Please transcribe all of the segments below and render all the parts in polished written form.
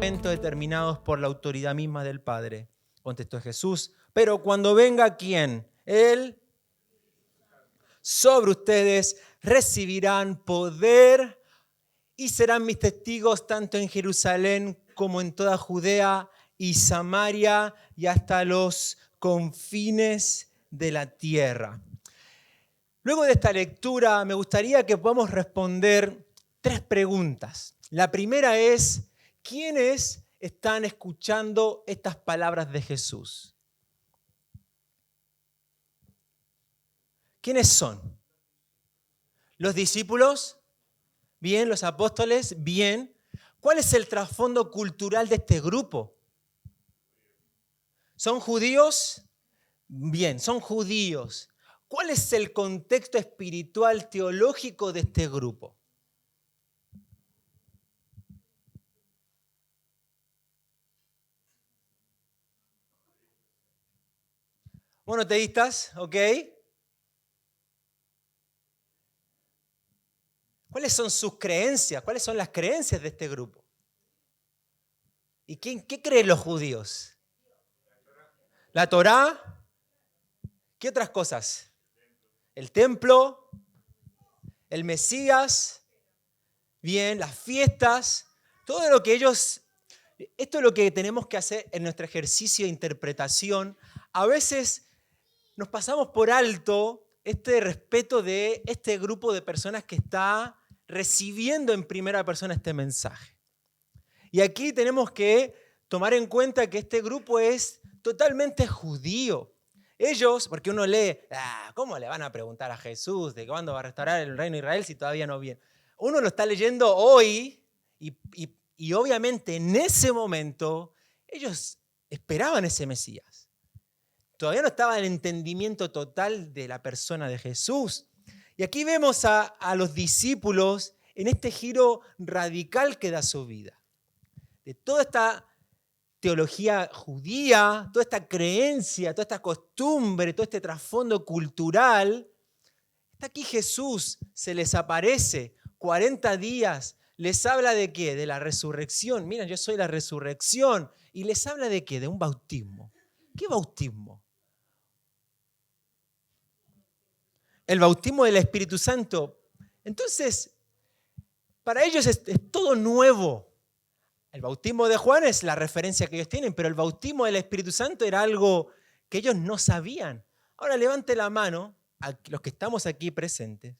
determinados por la autoridad misma del Padre. Contestó Jesús, pero cuando venga ¿quién? Él. Sobre ustedes recibirán poder y serán mis testigos tanto en Jerusalén como en toda Judea y Samaria y hasta los confines de la tierra. Luego de esta lectura me gustaría que podamos responder 3 preguntas. La primera es, ¿quiénes están escuchando estas palabras de Jesús? ¿Quiénes son? ¿Los discípulos? Bien. ¿Los apóstoles? Bien. ¿Cuál es el trasfondo cultural de este grupo? ¿Son judíos? Bien, son judíos. ¿Cuál es el contexto espiritual teológico de este grupo? Monoteístas, ¿ok? ¿Cuáles son sus creencias? ¿Cuáles son las creencias de este grupo? ¿Y qué creen los judíos? ¿La Torá? ¿Qué otras cosas? El templo, el Mesías, bien, las fiestas, todo lo que ellos... Esto es lo que tenemos que hacer en nuestro ejercicio de interpretación. A veces nos pasamos por alto este respeto de este grupo de personas que está recibiendo en primera persona este mensaje. Y aquí tenemos que tomar en cuenta que este grupo es totalmente judío. Ellos, porque uno lee, ¿cómo le van a preguntar a Jesús de cuándo va a restaurar el reino de Israel si todavía no viene? Uno lo está leyendo hoy y obviamente en ese momento ellos esperaban ese Mesías. Todavía no estaba el entendimiento total de la persona de Jesús. Y aquí vemos a los discípulos en este giro radical que da su vida. De toda esta teología judía, toda esta creencia, toda esta costumbre, todo este trasfondo cultural, está aquí Jesús, se les aparece 40 días, les habla de qué, de la resurrección. Miren, yo soy la resurrección. ¿Y les habla de qué? De un bautismo. ¿Qué bautismo? El bautismo del Espíritu Santo. Entonces, para ellos es todo nuevo. El bautismo de Juan es la referencia que ellos tienen, pero el bautismo del Espíritu Santo era algo que ellos no sabían. Ahora levante la mano a los que estamos aquí presentes.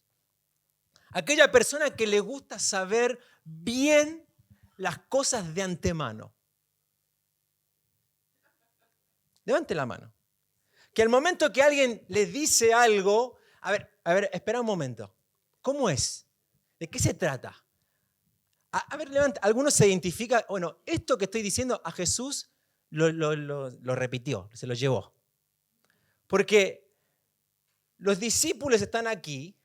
Aquella persona que le gusta saber bien las cosas de antemano. Levante la mano. Que al momento que alguien les dice algo, a ver, espera un momento. ¿Cómo es? ¿De qué se trata? A ver, levanta. Algunos se identifican, bueno, esto que estoy diciendo a Jesús lo repitió, se lo llevó. Porque los discípulos están aquí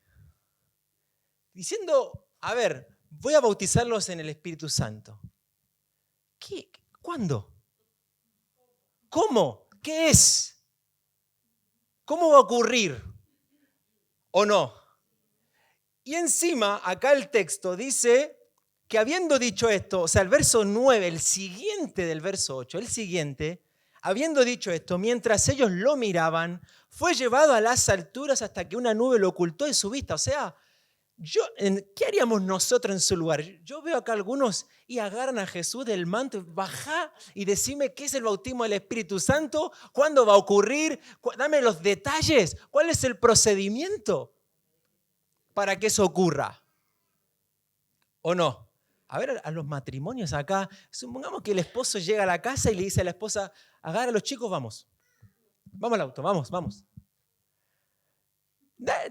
diciendo, a ver, voy a bautizarlos en el Espíritu Santo. ¿Qué? ¿Cuándo? ¿Cómo? ¿Qué es? ¿Cómo va a ocurrir? ¿O no? Y encima, acá el texto dice que habiendo dicho esto, o sea, el verso 9, el siguiente del verso 8, el siguiente, habiendo dicho esto, mientras ellos lo miraban, fue llevado a las alturas hasta que una nube lo ocultó de su vista. O sea, ¿qué haríamos nosotros en su lugar? Yo veo acá algunos y agarran a Jesús del manto, bajá y decime qué es el bautismo del Espíritu Santo, cuándo va a ocurrir, dame los detalles, cuál es el procedimiento para que eso ocurra. ¿O no? A ver, a los matrimonios acá, supongamos que el esposo llega a la casa y le dice a la esposa, agarra a los chicos, vamos al auto, vamos.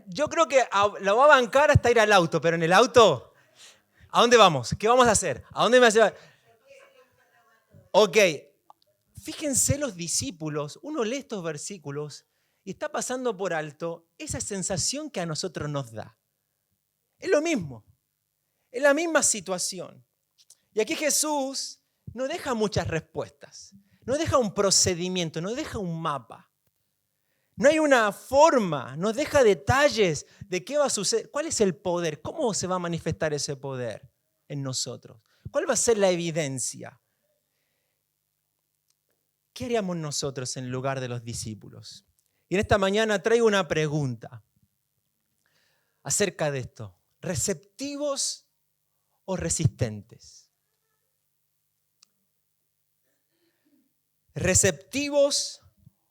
Yo creo que lo va a bancar hasta ir al auto, pero en el auto, ¿a dónde vamos? ¿Qué vamos a hacer? ¿A dónde me vas a llevar? Ok, fíjense los discípulos, uno lee estos versículos y está pasando por alto esa sensación que a nosotros nos da. Es lo mismo, es la misma situación. Y aquí Jesús no deja muchas respuestas, no deja un procedimiento, no deja un mapa. No hay una forma, nos deja detalles de qué va a suceder, cuál es el poder, cómo se va a manifestar ese poder en nosotros, cuál va a ser la evidencia. ¿qué haríamos nosotros en lugar de los discípulos? Y en esta mañana traigo una pregunta acerca de esto. ¿Receptivos o resistentes? ¿Receptivos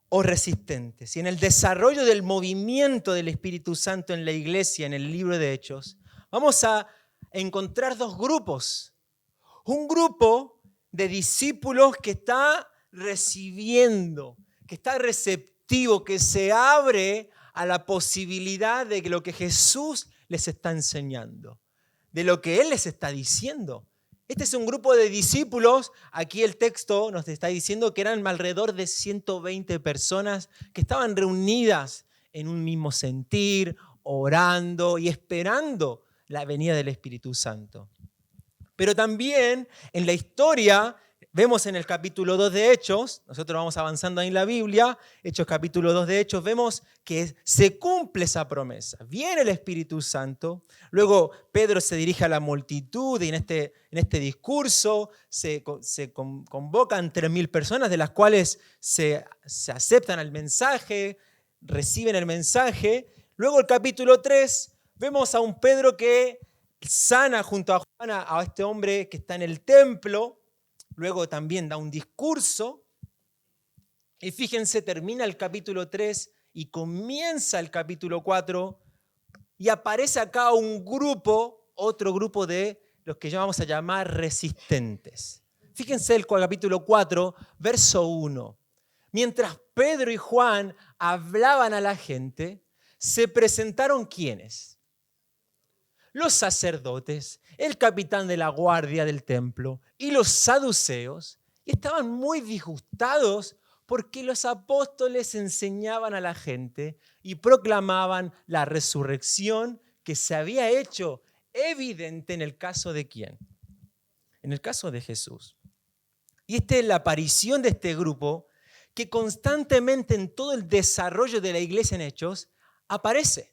o resistentes? Y en el desarrollo del movimiento del Espíritu Santo en la iglesia, en el libro de Hechos, vamos a encontrar dos grupos. Un grupo de discípulos que está recibiendo, que está receptivo, que se abre a la posibilidad de lo que Jesús les está enseñando, de lo que Él les está diciendo. Este es un grupo de discípulos, aquí el texto nos está diciendo que eran alrededor de 120 personas que estaban reunidas en un mismo sentir, orando y esperando la venida del Espíritu Santo. Pero también en la historia, vemos en el capítulo 2 de Hechos, nosotros vamos avanzando ahí en la Biblia, Hechos capítulo 2 de Hechos, vemos que se cumple esa promesa. Viene el Espíritu Santo, luego Pedro se dirige a la multitud y en este discurso se convocan 3.000 personas, de las cuales se aceptan el mensaje, reciben el mensaje. Luego el capítulo 3, vemos a un Pedro que sana junto a Juan a este hombre que está en el templo. Luego también da un discurso. Y fíjense, termina el capítulo 3 y comienza el capítulo 4. Y aparece acá un grupo, otro grupo de los que vamos a llamar resistentes. Fíjense el capítulo 4, verso 1. Mientras Pedro y Juan hablaban a la gente, se presentaron ¿quiénes? Los sacerdotes, el capitán de la guardia del templo y los saduceos, y estaban muy disgustados porque los apóstoles enseñaban a la gente y proclamaban la resurrección que se había hecho evidente en el caso de ¿quién? En el caso de Jesús. Y esta es la aparición de este grupo que constantemente en todo el desarrollo de la iglesia en Hechos aparece.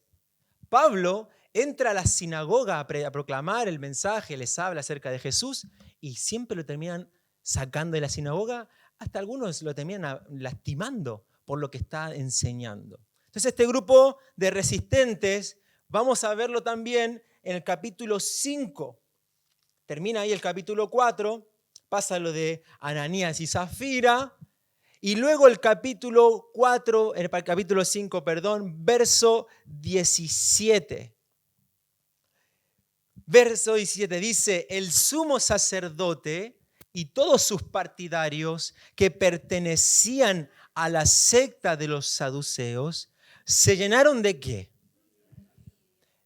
Pablo entra a la sinagoga a proclamar el mensaje, les habla acerca de Jesús y siempre lo terminan sacando de la sinagoga, hasta algunos lo terminan lastimando por lo que está enseñando. Entonces este grupo de resistentes, vamos a verlo también en el capítulo 5. Termina ahí el capítulo 4, pasa lo de Ananías y Zafira, y luego el capítulo 4, el capítulo 5, verso 17. Verso 17 dice, el sumo sacerdote y todos sus partidarios que pertenecían a la secta de los saduceos, se llenaron ¿de qué?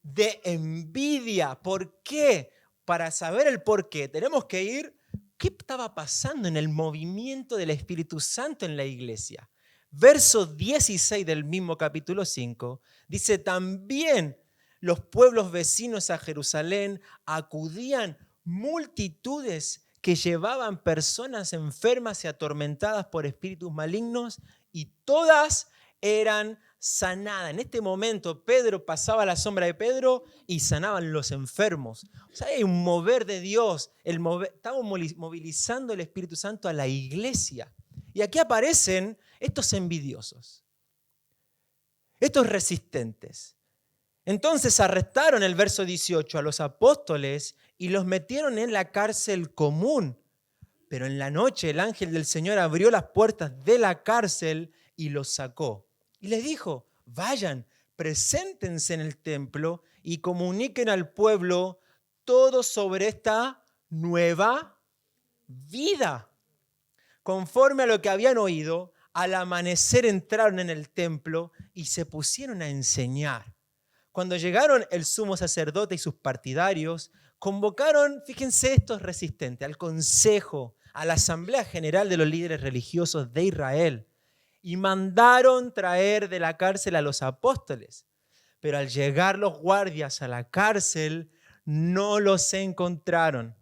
De envidia. ¿Por qué? Para saber el por qué, tenemos que ir, ¿qué estaba pasando en el movimiento del Espíritu Santo en la iglesia? Verso 16 del mismo capítulo 5, dice, también los pueblos vecinos a Jerusalén acudían multitudes que llevaban personas enfermas y atormentadas por espíritus malignos y todas eran sanadas. En este momento Pedro pasaba la sombra de Pedro y sanaban los enfermos. O sea, hay un mover de Dios. Estamos movilizando el Espíritu Santo a la iglesia. Y aquí aparecen estos envidiosos, estos resistentes. Entonces arrestaron, el verso 18, a los apóstoles y los metieron en la cárcel común. Pero en la noche el ángel del Señor abrió las puertas de la cárcel y los sacó. Y les dijo, vayan, preséntense en el templo y comuniquen al pueblo todo sobre esta nueva vida. Conforme a lo que habían oído, al amanecer entraron en el templo y se pusieron a enseñar. Cuando llegaron el sumo sacerdote y sus partidarios, convocaron, fíjense estos resistentes, al consejo, a la asamblea general de los líderes religiosos de Israel y mandaron traer de la cárcel a los apóstoles. Pero al llegar los guardias a la cárcel, no los encontraron.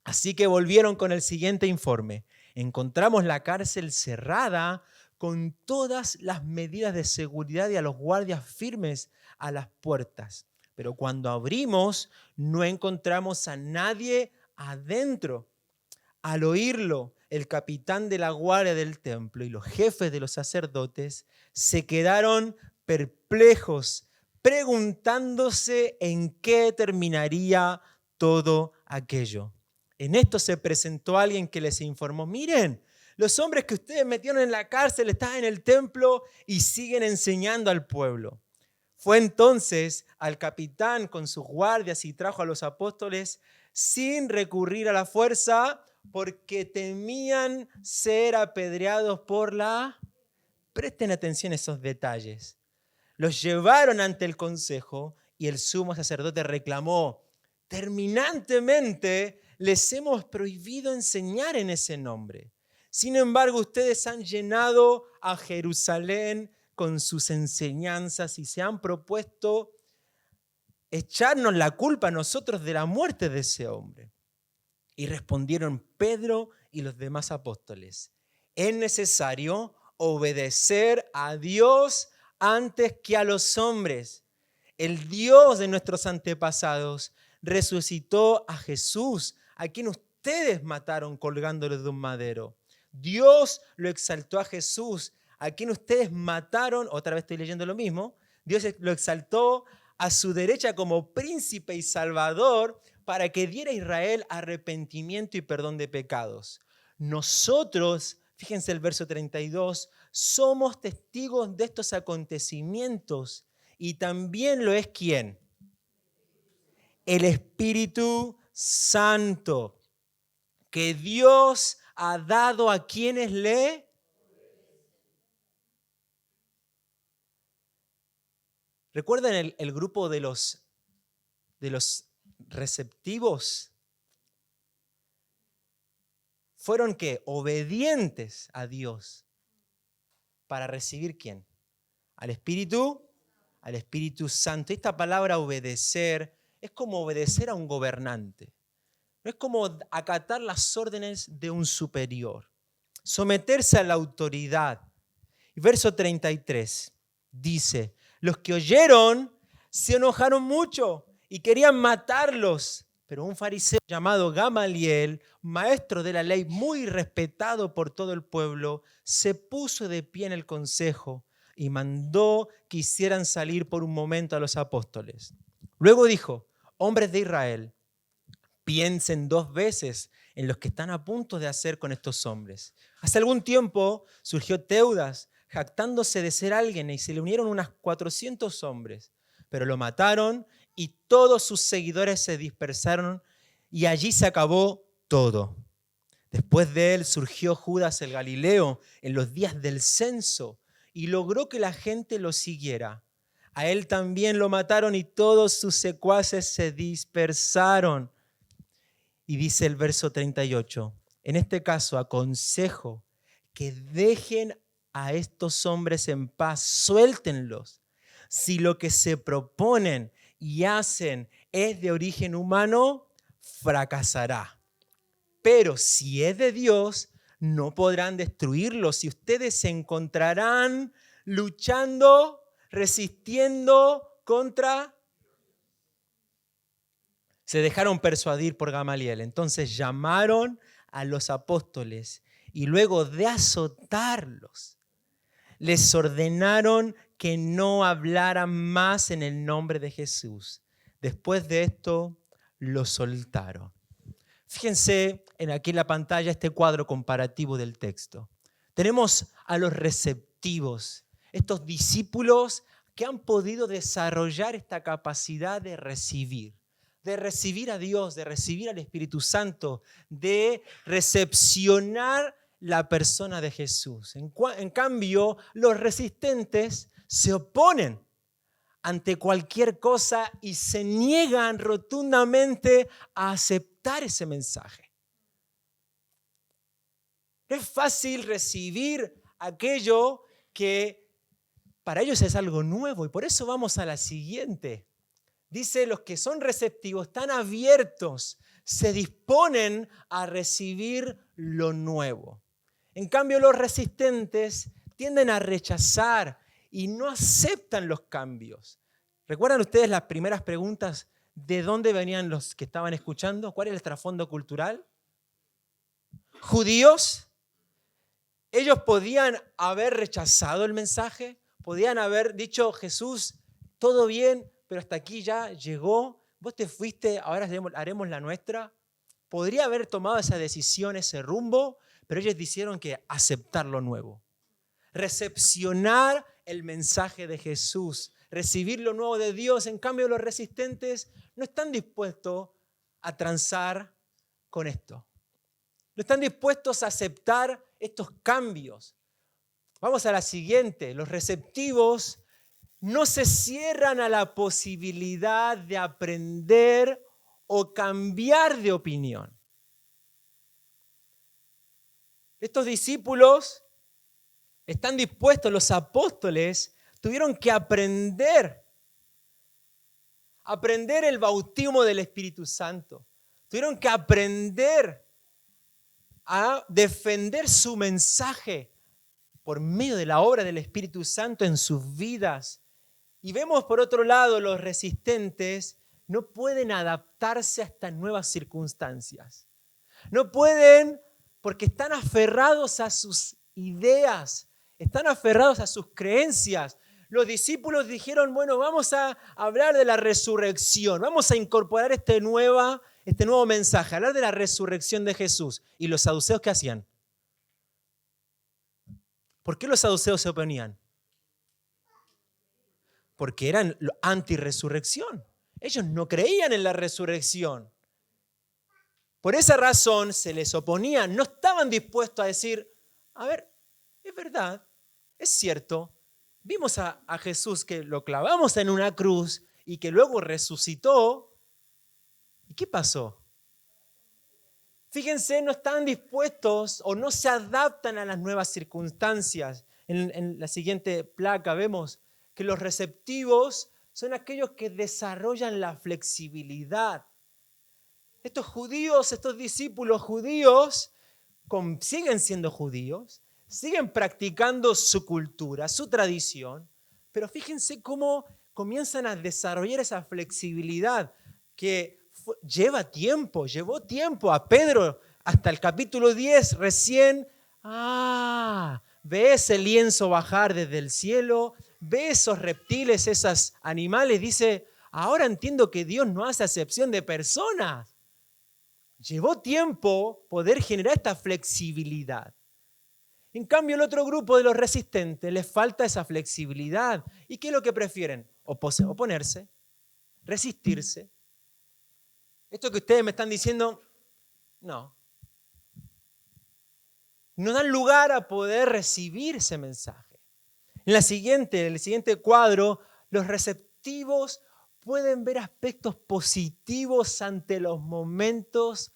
Así que volvieron con el siguiente informe. Encontramos la cárcel cerrada con todas las medidas de seguridad y a los guardias firmes a las puertas. Pero cuando abrimos, no encontramos a nadie adentro. Al oírlo, el capitán de la guardia del templo y los jefes de los sacerdotes se quedaron perplejos, preguntándose en qué terminaría todo aquello. En esto se presentó alguien que les informó: miren, los hombres que ustedes metieron en la cárcel están en el templo y siguen enseñando al pueblo. Fue entonces al capitán con sus guardias y trajo a los apóstoles sin recurrir a la fuerza, porque temían ser apedreados por la... Presten atención a esos detalles. Los llevaron ante el consejo y el sumo sacerdote reclamó: terminantemente les hemos prohibido enseñar en ese nombre. Sin embargo, ustedes han llenado a Jerusalén con sus enseñanzas y se han propuesto echarnos la culpa a nosotros de la muerte de ese hombre. Y respondieron Pedro y los demás apóstoles: es necesario obedecer a Dios antes que a los hombres. El Dios de nuestros antepasados resucitó a Jesús, a quien ustedes mataron colgándolo de un madero. Dios lo exaltó a Jesús, a quien ustedes mataron, otra vez estoy leyendo lo mismo, Dios lo exaltó a su derecha como príncipe y salvador para que diera a Israel arrepentimiento y perdón de pecados. Nosotros, fíjense el verso 32, somos testigos de estos acontecimientos y también lo es ¿quién? El Espíritu Santo, que Dios ha dado a quienes le... ¿Recuerdan el grupo de los receptivos? Fueron ¿qué? Obedientes a Dios para recibir ¿quién? Al Espíritu Santo. Esta palabra obedecer es como obedecer a un gobernante. No es como acatar las órdenes de un superior. Someterse a la autoridad. Y verso 33 dice: los que oyeron se enojaron mucho y querían matarlos. Pero un fariseo llamado Gamaliel, maestro de la ley muy respetado por todo el pueblo, se puso de pie en el consejo y mandó que hicieran salir por un momento a los apóstoles. Luego dijo: hombres de Israel, piensen 2 veces en lo que están a punto de hacer con estos hombres. Hace algún tiempo surgió Teudas, jactándose de ser alguien, y se le unieron unos 400 hombres, pero lo mataron y todos sus seguidores se dispersaron y allí se acabó todo. Después de él surgió Judas el Galileo en los días del censo y logró que la gente lo siguiera. A él también lo mataron y todos sus secuaces se dispersaron. Y dice el verso 38, en este caso aconsejo que dejen a estos hombres en paz, suéltenlos. Si lo que se proponen y hacen es de origen humano, fracasará. Pero si es de Dios, no podrán destruirlos y ustedes se encontrarán luchando, resistiendo contra... Se dejaron persuadir por Gamaliel. Entonces llamaron a los apóstoles y luego de azotarlos, les ordenaron que no hablaran más en el nombre de Jesús. Después de esto, los soltaron. Fíjense aquí en la pantalla este cuadro comparativo del texto. Tenemos a los receptivos, estos discípulos que han podido desarrollar esta capacidad de recibir a Dios, de recibir al Espíritu Santo, de recepcionar la persona de Jesús. En cambio, los resistentes se oponen ante cualquier cosa y se niegan rotundamente a aceptar ese mensaje. No es fácil recibir aquello que para ellos es algo nuevo y por eso vamos a la siguiente. Dice, los que son receptivos, están abiertos, se disponen a recibir lo nuevo. En cambio, los resistentes tienden a rechazar y no aceptan los cambios. ¿Recuerdan ustedes las primeras preguntas? ¿De dónde venían los que estaban escuchando? ¿Cuál es el trasfondo cultural? judíos, ellos podían haber rechazado el mensaje, podían haber dicho, Jesús, todo bien, pero hasta aquí ya llegó, vos te fuiste, ahora haremos la nuestra. Podría haber tomado esa decisión, ese rumbo, pero ellos decidieron que aceptar lo nuevo, recepcionar el mensaje de Jesús, recibir lo nuevo de Dios. En cambio, los resistentes no están dispuestos a transar con esto. No están dispuestos a aceptar estos cambios. Vamos a la siguiente. Los receptivos no se cierran a la posibilidad de aprender o cambiar de opinión. Estos discípulos están dispuestos, los apóstoles tuvieron que aprender el bautismo del Espíritu Santo. Tuvieron que aprender a defender su mensaje por medio de la obra del Espíritu Santo en sus vidas. Y vemos por otro lado, los resistentes no pueden adaptarse a estas nuevas circunstancias. No pueden porque están aferrados a sus ideas, están aferrados a sus creencias. Los discípulos dijeron, bueno, vamos a hablar de la resurrección, vamos a incorporar este nuevo mensaje, hablar de la resurrección de Jesús. ¿Y los saduceos qué hacían? ¿Por qué los saduceos se oponían? Porque eran anti-resurrección. Ellos no creían en la resurrección. Por esa razón se les oponían, no estaban dispuestos a decir, a ver, es verdad, es cierto, vimos a Jesús que lo clavamos en una cruz y que luego resucitó. ¿Y qué pasó? Fíjense, no están dispuestos o no se adaptan a las nuevas circunstancias. En la siguiente placa vemos que los receptivos son aquellos que desarrollan la flexibilidad. Estos judíos, estos discípulos judíos, siguen siendo judíos, siguen practicando su cultura, su tradición, pero fíjense cómo comienzan a desarrollar esa flexibilidad que llevó tiempo a Pedro hasta el capítulo 10 recién, ve ese lienzo bajar desde el cielo, ve esos reptiles, esos animales, dice, ahora entiendo que Dios no hace acepción de personas. Llevó tiempo poder generar esta flexibilidad. En cambio, el otro grupo de los resistentes les falta esa flexibilidad. ¿Y qué es lo que prefieren? Oponerse, resistirse. Esto que ustedes me están diciendo, no. No dan lugar a poder recibir ese mensaje. En el siguiente cuadro, los receptivos pueden ver aspectos positivos ante los momentos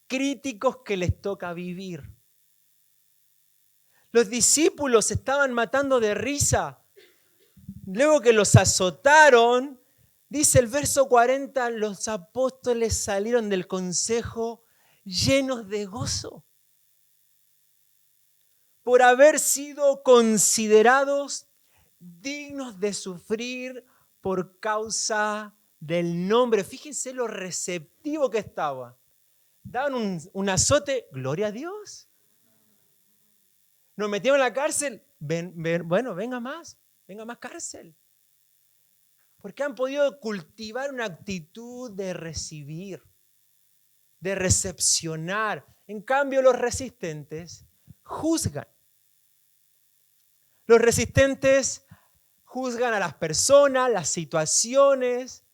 críticos que les toca vivir. Los discípulos se estaban matando de risa. Luego que los azotaron, dice el verso 40, los apóstoles salieron del consejo llenos de gozo por haber sido considerados dignos de sufrir por causa del nombre. Fíjense lo receptivo que estaba. Daban un azote, gloria a Dios. Nos metieron en la cárcel, bueno, venga más cárcel. Porque han podido cultivar una actitud de recibir, de recepcionar. En cambio, los resistentes juzgan. Los resistentes juzgan a las personas, las situaciones,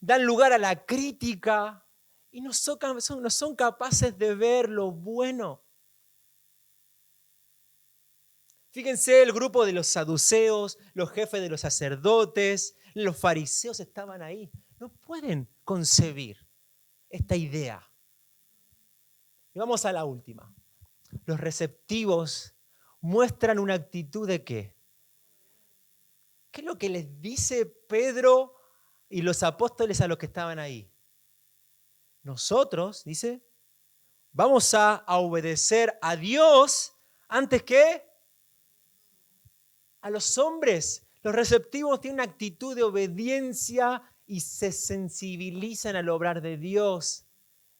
dan lugar a la crítica y no son capaces de ver lo bueno. Fíjense, el grupo de los saduceos, los jefes de los sacerdotes, los fariseos estaban ahí. No pueden concebir esta idea. Y vamos a la última. Los receptivos muestran una actitud de ¿qué? ¿Qué es lo que les dice Pedro y los apóstoles a los que estaban ahí? Nosotros, dice, vamos a obedecer a Dios antes que a los hombres. Los receptivos tienen una actitud de obediencia y se sensibilizan al obrar de Dios.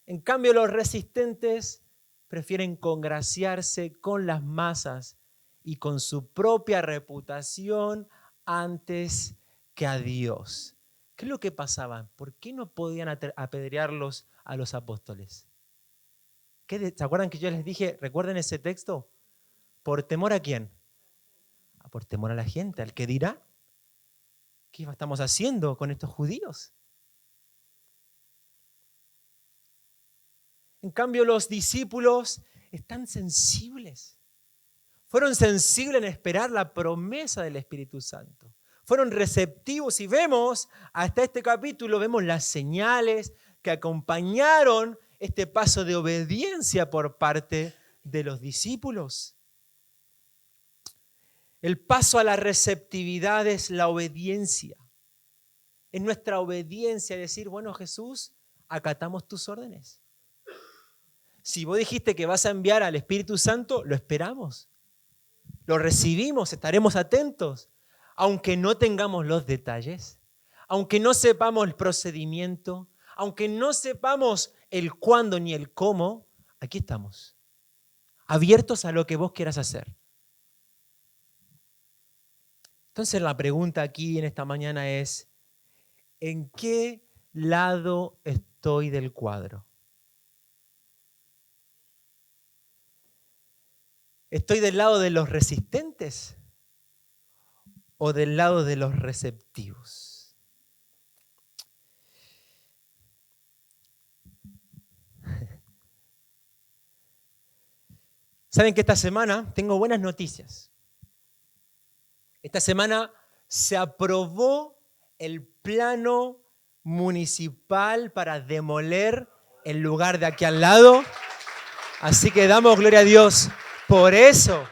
En cambio, los resistentes prefieren congraciarse con las masas y con su propia reputación antes que a Dios. ¿Qué es lo que pasaba? ¿Por qué no podían apedrearlos a los apóstoles? ¿Se acuerdan que yo les dije, recuerden ese texto? ¿Por temor a quién? Por temor a la gente, al que dirá. ¿Qué estamos haciendo con estos judíos? En cambio, los discípulos están sensibles. Fueron sensibles en esperar la promesa del Espíritu Santo. Fueron receptivos y vemos, hasta este capítulo, vemos las señales que acompañaron este paso de obediencia por parte de los discípulos. El paso a la receptividad es la obediencia. Es nuestra obediencia decir, bueno, Jesús, acatamos tus órdenes. Si vos dijiste que vas a enviar al Espíritu Santo, lo esperamos. Lo recibimos, estaremos atentos. Aunque no tengamos los detalles, aunque no sepamos el procedimiento, aunque no sepamos el cuándo ni el cómo, aquí estamos, abiertos a lo que vos quieras hacer. Entonces la pregunta aquí en esta mañana es, ¿en qué lado estoy del cuadro? ¿Estoy del lado de los resistentes o del lado de los receptivos? Saben que esta semana tengo buenas noticias. Esta semana se aprobó el plano municipal para demoler el lugar de aquí al lado. Así que damos gloria a Dios por eso.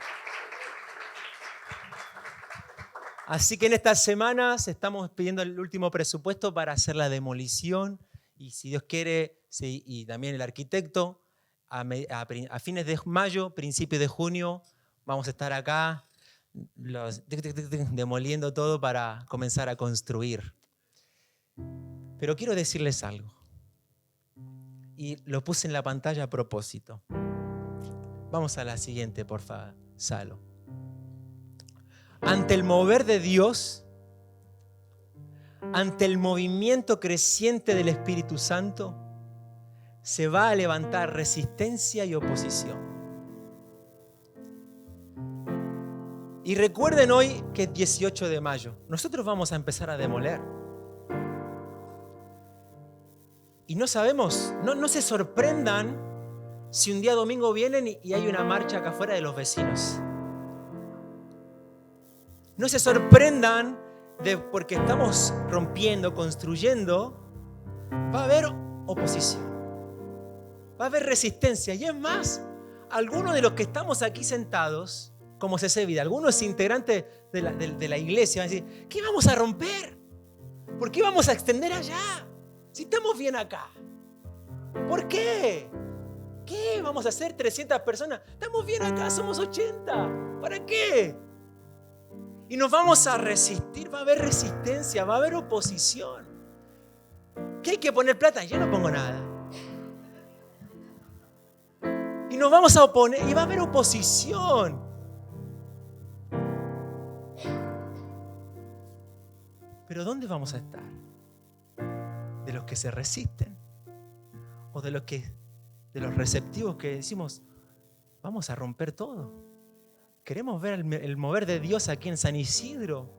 Así que en estas semanas estamos pidiendo el último presupuesto para hacer la demolición. Y si Dios quiere, sí, y también el arquitecto, a fines de mayo, principios de junio, vamos a estar acá demoliendo todo para comenzar a construir. Pero quiero decirles algo. Y lo puse en la pantalla a propósito. Vamos a la siguiente, por favor, Salo. Ante el mover de Dios, ante el movimiento creciente del Espíritu Santo, se va a levantar resistencia y oposición. Y recuerden hoy que es 18 de mayo. Nosotros vamos a empezar a demoler. Y no sabemos, no se sorprendan si un día domingo vienen y hay una marcha acá afuera de los vecinos. No se sorprendan porque estamos rompiendo, construyendo, va a haber oposición, va a haber resistencia. Y es más, algunos de los que estamos aquí sentados, como CC Vida, algunos integrantes de la iglesia van a decir, ¿qué vamos a romper? ¿Por qué vamos a extender allá? Si estamos bien acá. ¿Por qué? ¿Qué? ¿Vamos a hacer 300 personas? Estamos bien acá, somos 80. ¿Para qué? Y nos vamos a resistir, va a haber resistencia, va a haber oposición. ¿Qué hay que poner plata? Yo no pongo nada. Y nos vamos a oponer y va a haber oposición. Pero ¿dónde vamos a estar? ¿De los que se resisten? ¿O de los receptivos que decimos, vamos a romper todo? Queremos ver el mover de Dios aquí en San Isidro.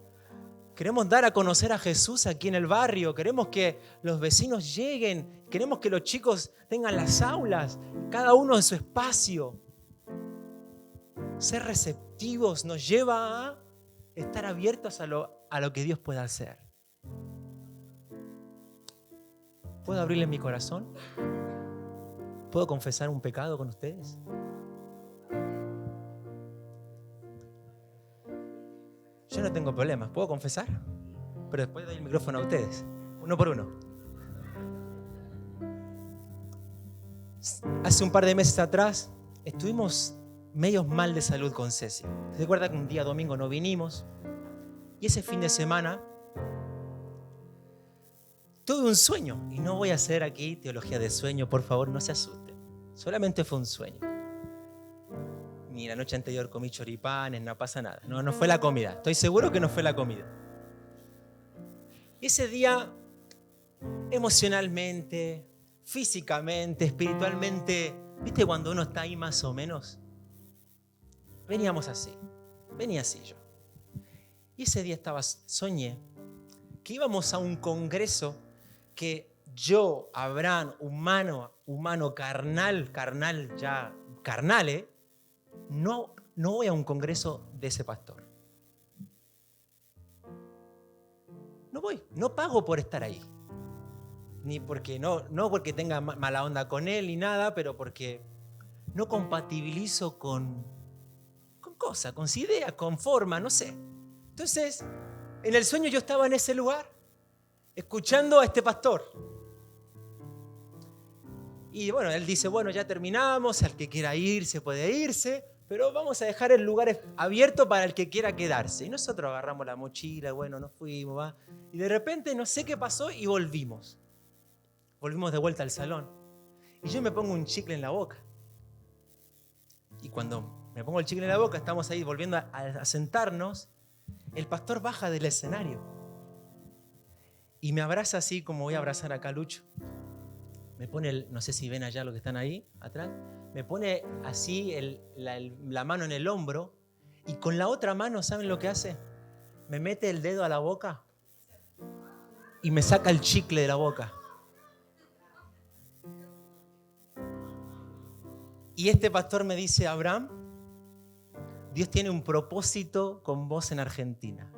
Queremos dar a conocer a Jesús aquí en el barrio. Queremos que los vecinos lleguen. Queremos que los chicos tengan las aulas, cada uno en su espacio. Ser receptivos nos lleva a estar abiertos a lo que Dios pueda hacer. ¿Puedo abrirles mi corazón? ¿Puedo confesar un pecado con ustedes? Yo no tengo problemas, ¿puedo confesar? Pero después doy el micrófono a ustedes, uno por uno. Hace un par de meses atrás estuvimos medios mal de salud con Ceci. ¿Se acuerda que un día domingo no vinimos? Y ese fin de semana tuve un sueño. Y no voy a hacer aquí teología de sueño, por favor, no se asusten. Solamente fue un sueño. Ni la noche anterior comí choripanes, no pasa nada. No fue la comida. Estoy seguro que no fue la comida. Ese día, emocionalmente, físicamente, espiritualmente, ¿viste cuando uno está ahí más o menos? Veníamos así. Venía así yo. Y ese día soñé que íbamos a un congreso que yo, Abraham, humano carnal, no voy a un congreso de ese pastor. No voy, no pago por estar ahí. Ni porque no porque tenga mala onda con él ni nada, pero porque no compatibilizo con cosas, con ideas, con forma, no sé. Entonces, en el sueño yo estaba en ese lugar, escuchando a este pastor. Y bueno, él dice, bueno, ya terminamos, al que quiera irse puede irse, pero vamos a dejar el lugar abierto para el que quiera quedarse. Y nosotros agarramos la mochila, bueno, nos fuimos, ¿va? Y de repente no sé qué pasó y volvimos. Volvimos de vuelta al salón. Y yo me pongo un chicle en la boca. Y cuando me pongo el chicle en la boca, estamos ahí volviendo a sentarnos, el pastor baja del escenario. Y me abraza así como voy a abrazar acá a Lucho. Me pone, no sé si ven allá lo que están ahí, atrás. Me pone así la mano en el hombro. Y con la otra mano, ¿saben lo que hace? Me mete el dedo a la boca y me saca el chicle de la boca. Y este pastor me dice, Abraham, Dios tiene un propósito con vos en Argentina.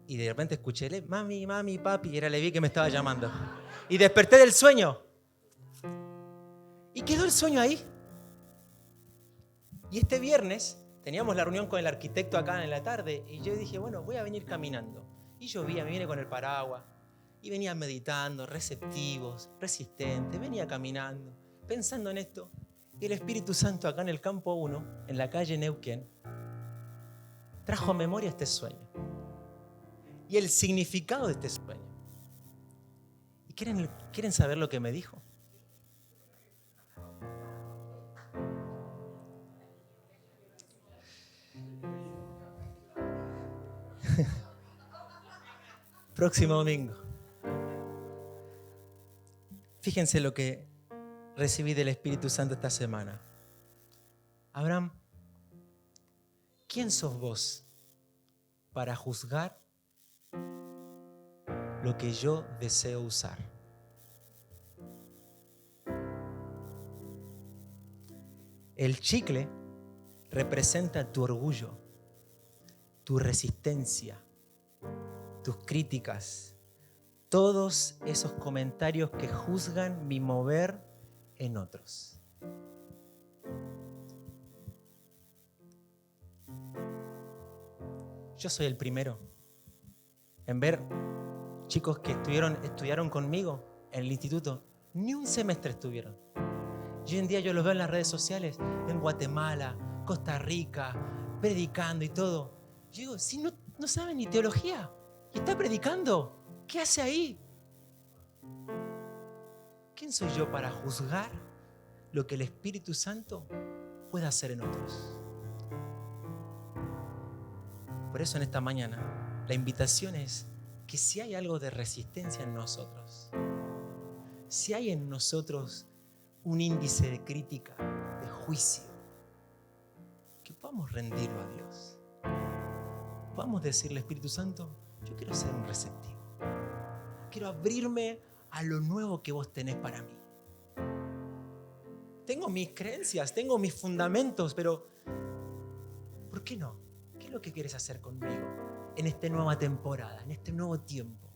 Y de repente escuché, mami, papi, y era Levi que me estaba llamando. Y desperté del sueño. Y quedó el sueño ahí. Y este viernes teníamos la reunión con el arquitecto acá en la tarde. Y yo dije, bueno, voy a venir caminando. Y llovía, me vine con el paraguas. Y venía meditando, receptivos, resistentes. Venía caminando, pensando en esto. Y el Espíritu Santo acá en el campo 1, en la calle Neuquén, trajo a memoria este sueño. Y el significado de este sueño. ¿Y quieren saber lo que me dijo? Próximo domingo. Fíjense lo que recibí del Espíritu Santo esta semana. Abraham, ¿quién sos vos para juzgar lo que yo deseo usar? El chicle representa tu orgullo, tu resistencia, tus críticas, todos esos comentarios que juzgan mi mover en otros. Yo soy el primero en ver chicos que estudiaron conmigo en el instituto, ni un semestre estuvieron. Y hoy en día yo los veo en las redes sociales, en Guatemala, Costa Rica, predicando y todo. Yo digo, si no saben ni teología y está predicando, ¿qué hace ahí? ¿Quién soy yo para juzgar lo que el Espíritu Santo puede hacer en otros? Por eso en esta mañana la invitación es que si hay algo de resistencia en nosotros, si hay en nosotros un índice de crítica, de juicio, que podamos rendirlo a Dios. Podamos decirle, Espíritu Santo, yo quiero ser un receptivo. Quiero abrirme a lo nuevo que vos tenés para mí. Tengo mis creencias, tengo mis fundamentos, pero ¿por qué no? ¿Qué es lo que quieres hacer conmigo en esta nueva temporada, en este nuevo tiempo?